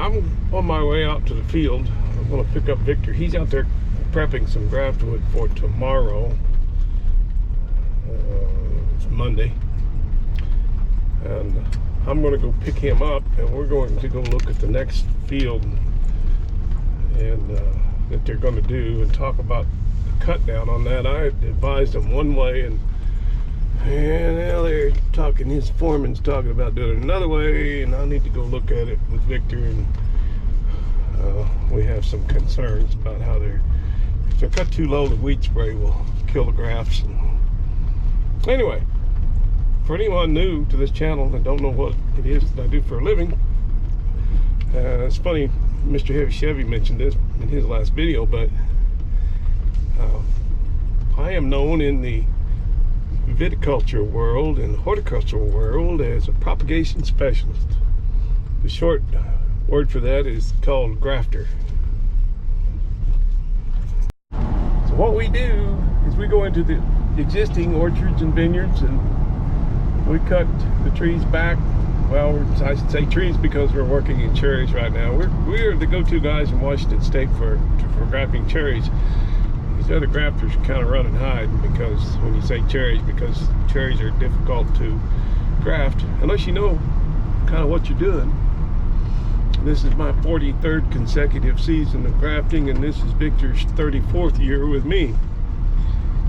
I'm on my way out to the field. I'm going to pick up Victor. He's out there prepping some graft wood for tomorrow. It's Monday. And I'm going to go pick him up, and we're going to go look at the next field and that they're going to do and talk about the cut down on that. I advised them one way, and now they're talking, his foreman's talking about doing it another way, and I need to go look at it with Victor, and we have some concerns about how if they're cut too low, the weed spray will kill the grafts. And anyway, for anyone new to this channel and don't know what it is that I do for a living, it's funny, Mr. Heavy Chevy mentioned this in his last video, but I am known in the viticulture world and horticultural world as a propagation specialist. The short word for that is called grafter. So what we do is we go into the existing orchards and vineyards, and we cut the trees back. Well, I should say trees because we're working in cherries right now. We're the go-to guys in Washington State for grafting cherries. These other grafters kind of run and hide because when you say cherries, because cherries are difficult to graft unless you know kind of what you're doing. This is my 43rd consecutive season of grafting, and this is Victor's 34th year with me.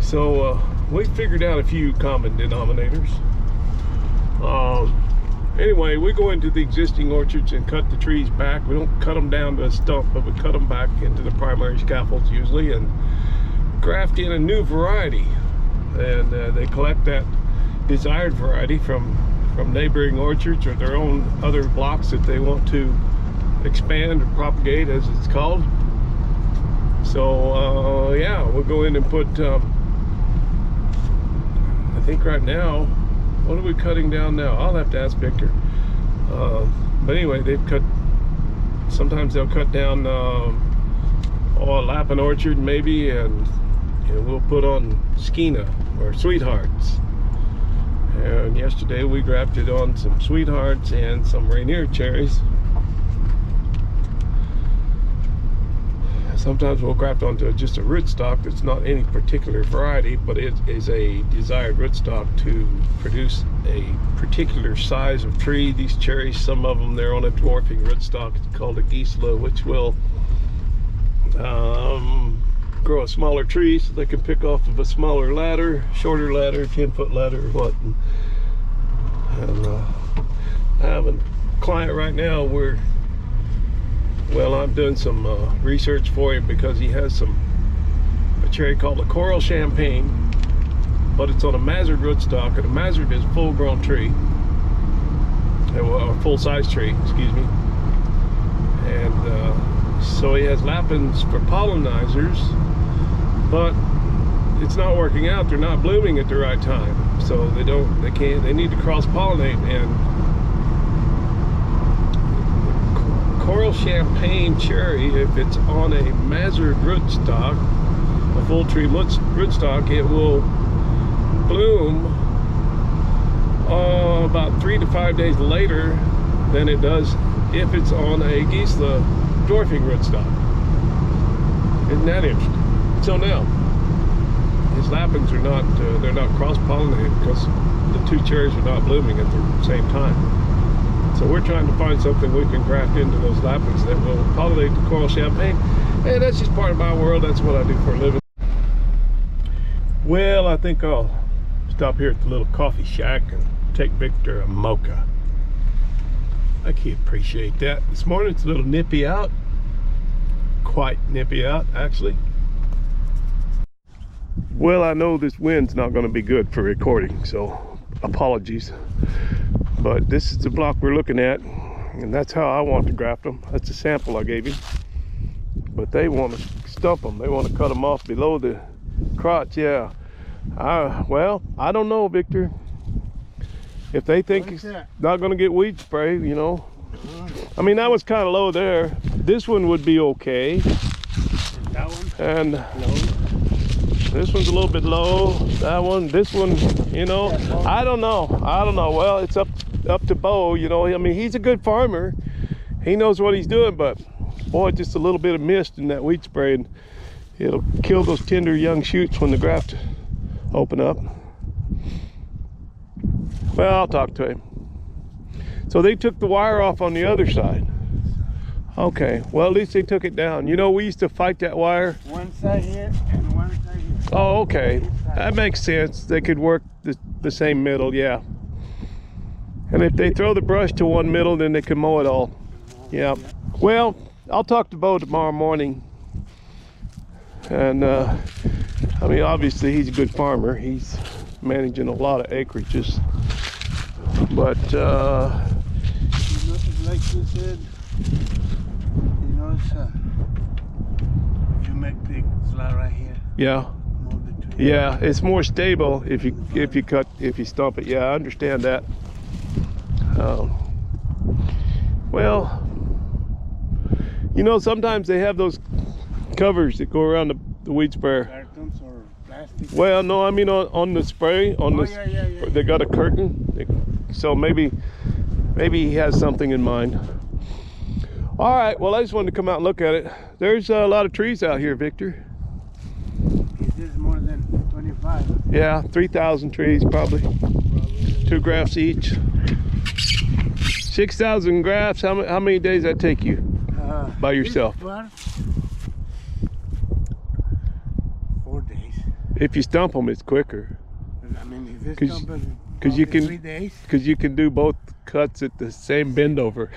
So we figured out a few common denominators. Anyway, we go into the existing orchards and cut the trees back. We don't cut them down to a stump, but we cut them back into the primary scaffolds usually, and graft in a new variety. And they collect that desired variety from neighboring orchards or their own other blocks that they want to expand or propagate, as it's called. So yeah, we'll go in and put I think right now, what are we cutting down now? I'll have to ask Victor. But anyway, they've cut, sometimes they'll cut down a Lapin orchard maybe, and we'll put on Skeena or Sweethearts. And yesterday we grafted on some Sweethearts and some Rainier cherries. Sometimes we'll graft onto just a rootstock that's not any particular variety, but it is a desired rootstock to produce a particular size of tree. These cherries, some of them, they're on a dwarfing rootstock. It's called a Gisela, which will grow a smaller tree so they can pick off of a smaller ladder, shorter ladder, 10-foot ladder or what. And I have a client right now where, well, I'm doing some research for him because he has a cherry called a Coral Champagne, but it's on a Mazard rootstock, and a Mazard is a full-grown tree, or a full-size tree, excuse me. And so he has Lapins for pollinizers, but it's not working out. They're not blooming at the right time, so they need to cross-pollinate. And Coral Champagne cherry, if it's on a Mazard rootstock, a full tree rootstock, it will bloom about 3 to 5 days later than it does if it's on a Gisela dwarfing rootstock. Isn't that interesting? So now, his Lapins are not, they're not cross-pollinated because the two cherries are not blooming at the same time. So we're trying to find something we can graft into those Lapins that will pollinate the Coral Champagne. And that's just part of my world. That's what I do for a living. Well, I think I'll stop here at the little coffee shack and take Victor a mocha. I can appreciate that. This morning it's a little nippy out. Quite nippy out, actually. Well, I know this wind's not going to be good for recording, so apologies. But this is the block we're looking at, and that's how I want to graft them. That's a sample I gave him. But they want to stump them. They want to cut them off below the crotch, yeah. Well, I don't know, Victor. If they think it's not going to get weed spray, you know. I mean, that was kind of low there. This one would be okay. That one? And this one's a little bit low. That one, this one, you know. I don't know. Well, it's up to Bo, you know. I mean, he's a good farmer. he knows what he's doing, but boy, just a little bit of mist in that weed spray and it'll kill those tender young shoots when the graft open up. Well, I'll talk to him. So they took the wire off on the other side. Okay, well, at least they took it down. You know, we used to fight that wire. One side here and one side here. Oh, okay. That makes sense. They could work the same middle, yeah. And if they throw the brush to one middle, then they can mow it all. Yeah. Well, I'll talk to Bo tomorrow morning. And, I mean, obviously he's a good farmer. He's managing a lot of acreages. But, like you said, you know, if you make the slot right here. yeah. Yeah, it's more stable if you stump it. Yeah, I understand that. Well, you know, sometimes they have those covers that go around the weed sprayer. Cartons or plastic? Well, no, I mean on the spray, Yeah. They got a curtain, so maybe he has something in mind. All right, well, I just wanted to come out and look at it. There's a lot of trees out here, Victor. Is this more than 25? Yeah, 3,000 trees probably. 2 grafts each. 6,000 grafts. How many days that take you by yourself? 4 days. If you stump them, it's quicker. I mean, if it's stumping, because you can 3 days. Because you can do both cuts at the same bend over.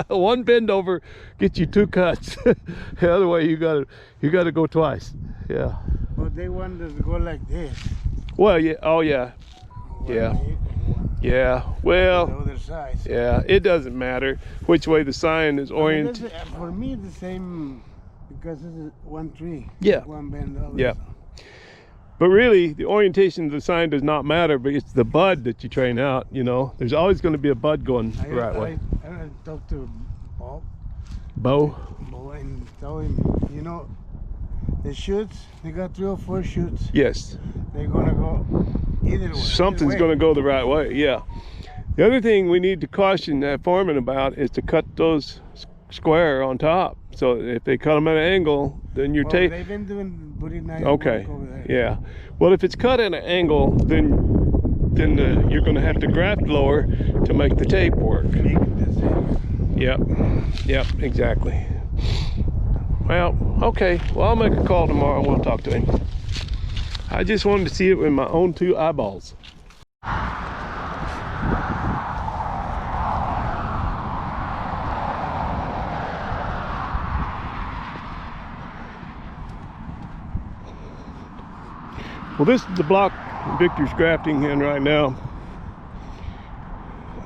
One bend over gets you 2 cuts. The other way you gotta go twice. Yeah. But they want us to go like this. Well, yeah. Oh, yeah. Yeah. Yeah. Well. The other side. So. Yeah. It doesn't matter which way the sign is oriented. I mean, for me, it's the same because it's one tree. Yeah. One bend over. Yeah. But really, the orientation of the sign does not matter, but it's the bud that you train out, you know. There's always going to be a bud going the right way. I talked to Bo? Bo and tell him, you know, the shoots, they got 3 or 4 shoots. Yes. They're going to go either way. Something's going to go the right way, yeah. The other thing we need to caution that foreman about is to cut those square on top. So if they cut them at an angle, then you're tape. They've been doing pretty nice okay. work over there. Yeah. Well, if it's cut at an angle, then you're going to have to graft lower to make the tape work. Make it the same. Yep. Yep. Exactly. Well, okay. Well, I'll make a call tomorrow and we'll talk to him. I just wanted to see it with my own 2 eyeballs. Well, this is the block Victor's grafting in right now.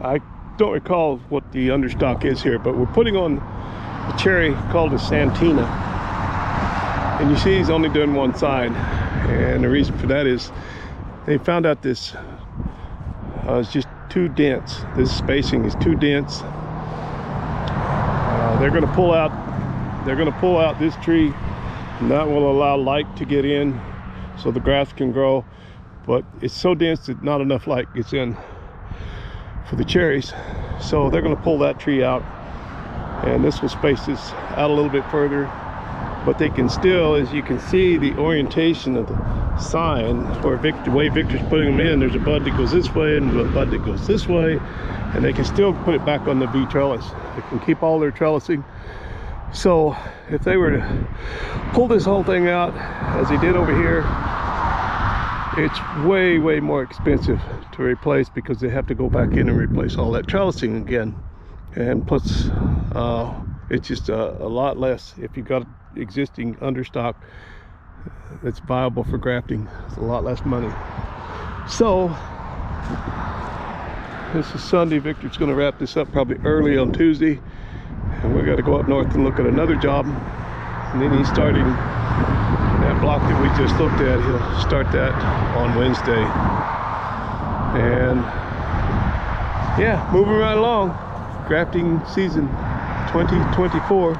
I don't recall what the understock is here, but we're putting on a cherry called a Santina. And you see he's only doing one side. And the reason for that is they found out this is just too dense. This spacing is too dense. They're going to pull out this tree, and that will allow light to get in so the grass can grow, but it's so dense that not enough light gets in for the cherries. So they're going to pull that tree out, and this will space this out a little bit further, but they can still, as you can see, the orientation of the sign, or the way Victor's putting them in, there's a bud that goes this way and a bud that goes this way, and they can still put it back on the V trellis. They can keep all their trellising. So if they were to pull this whole thing out as they did over here, it's way more expensive to replace, because they have to go back in and replace all that trellising again. And plus it's just a lot less if you got existing understock that's viable for grafting. It's a lot less money. So this is Sunday. Victor's going to wrap this up probably early on Tuesday, and we got to go up north and look at another job, and then he's starting that block that we just looked at. He'll start that on Wednesday. And yeah, moving right along. Grafting season 2024.